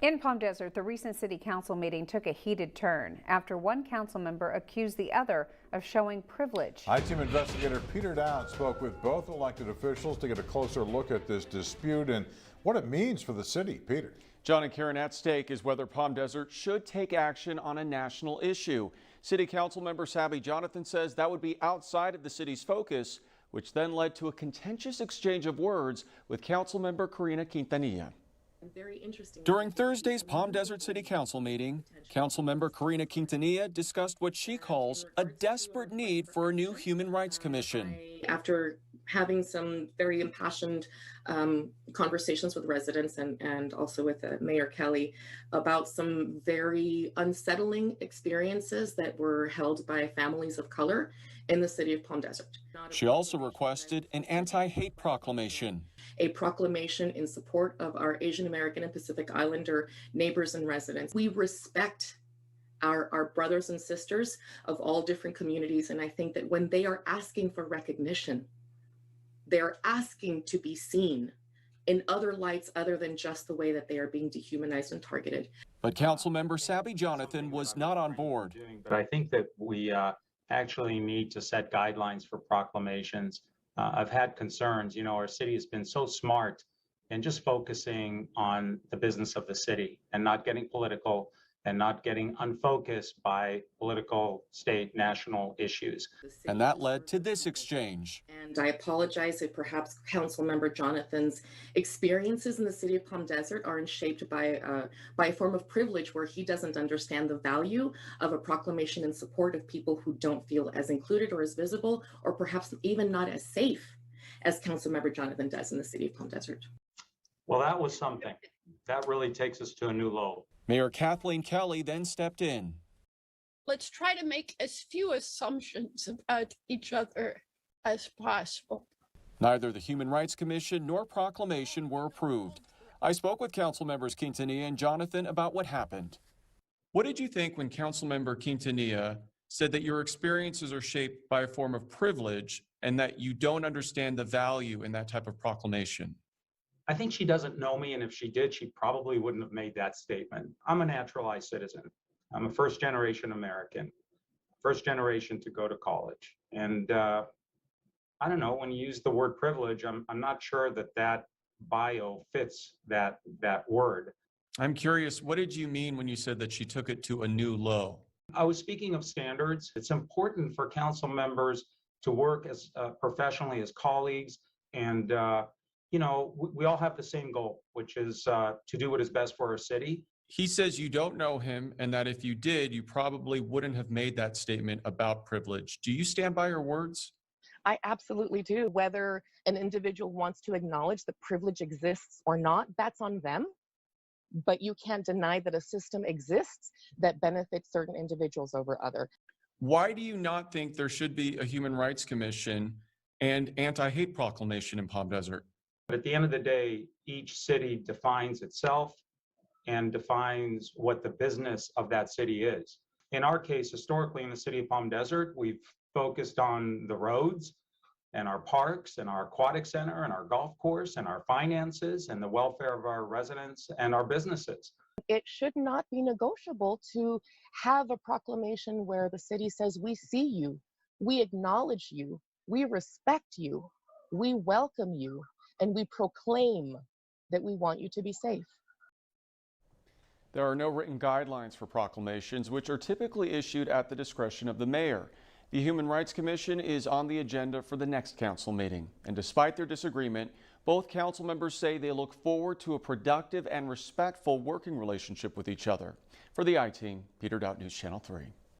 In Palm Desert, the recent city council meeting took a heated turn after one council member accused the other of showing privilege. I-Team investigator Peter Dowd spoke with both elected officials to get a closer look at this dispute and what it means for the city. Peter. John and Karen, at stake is whether Palm Desert should take action on a national issue. City Council member Sabby Jonathan says that would be outside of the city's focus, which then led to a contentious exchange of words with Council member Karina Quintanilla. Very interesting. During Thursday's Palm Desert City Council meeting, Councilmember Karina Quintanilla discussed what she calls a desperate need for a new Human Rights Commission. After having some very impassioned conversations with residents and also with Mayor Kelly about some very unsettling experiences that were held by families of color in the city of Palm Desert. She also requested an anti-hate proclamation. A proclamation in support of our Asian American and Pacific Islander neighbors and residents. We respect our brothers and sisters of all different communities, and I think that when they are asking for recognition, they're asking to be seen in other lights other than just the way that they are being dehumanized and targeted. But Councilmember Sabby Jonathan was not on board. But I think that we actually need to set guidelines for proclamations. I've had concerns, our city has been so smart in just focusing on the business of the city and not getting political and not getting unfocused by political, state, national issues. And that led to this exchange. And I apologize if perhaps Councilmember Jonathan's experiences in the city of Palm Desert are shaped by a form of privilege where he doesn't understand the value of a proclamation in support of people who don't feel as included or as visible, or perhaps even not as safe as Councilmember Jonathan does in the city of Palm Desert. Well, that was something. That really takes us to a new low. Mayor Kathleen Kelly then stepped in. Let's try to make as few assumptions about each other as possible. Neither the Human Rights Commission nor proclamation were approved. I spoke with Council members Quintanilla and Jonathan about what happened. What did you think when Councilmember Quintanilla said that your experiences are shaped by a form of privilege and that you don't understand the value in that type of proclamation? I think she doesn't know me, and if she did, she probably wouldn't have made that statement. I'm a naturalized citizen. I'm a first-generation American, first generation to go to college. And I don't know, when you use the word privilege, I'm not sure that bio fits that word. I'm curious, what did you mean when you said that she took it to a new low? I was speaking of standards. It's important for council members to work as professionally as colleagues, and we all have the same goal, which is to do what is best for our city. He says you don't know him and that if you did, you probably wouldn't have made that statement about privilege. Do you stand by your words? I absolutely do. Whether an individual wants to acknowledge that privilege exists or not, that's on them. But you can't deny that a system exists that benefits certain individuals over others. Why do you not think there should be a Human Rights Commission and anti-hate proclamation in Palm Desert? But at the end of the day, each city defines itself and defines what the business of that city is. In our case, historically in the city of Palm Desert, we've focused on the roads and our parks and our aquatic center and our golf course and our finances and the welfare of our residents and our businesses. It should not be negotiable to have a proclamation where the city says, we see you, we acknowledge you, we respect you, we welcome you, and we proclaim that we want you to be safe. There are no written guidelines for proclamations, which are typically issued at the discretion of the mayor. The Human Rights Commission is on the agenda for the next council meeting. And despite their disagreement, both council members say they look forward to a productive and respectful working relationship with each other. For the I-Team, Peter Dowd, News Channel 3.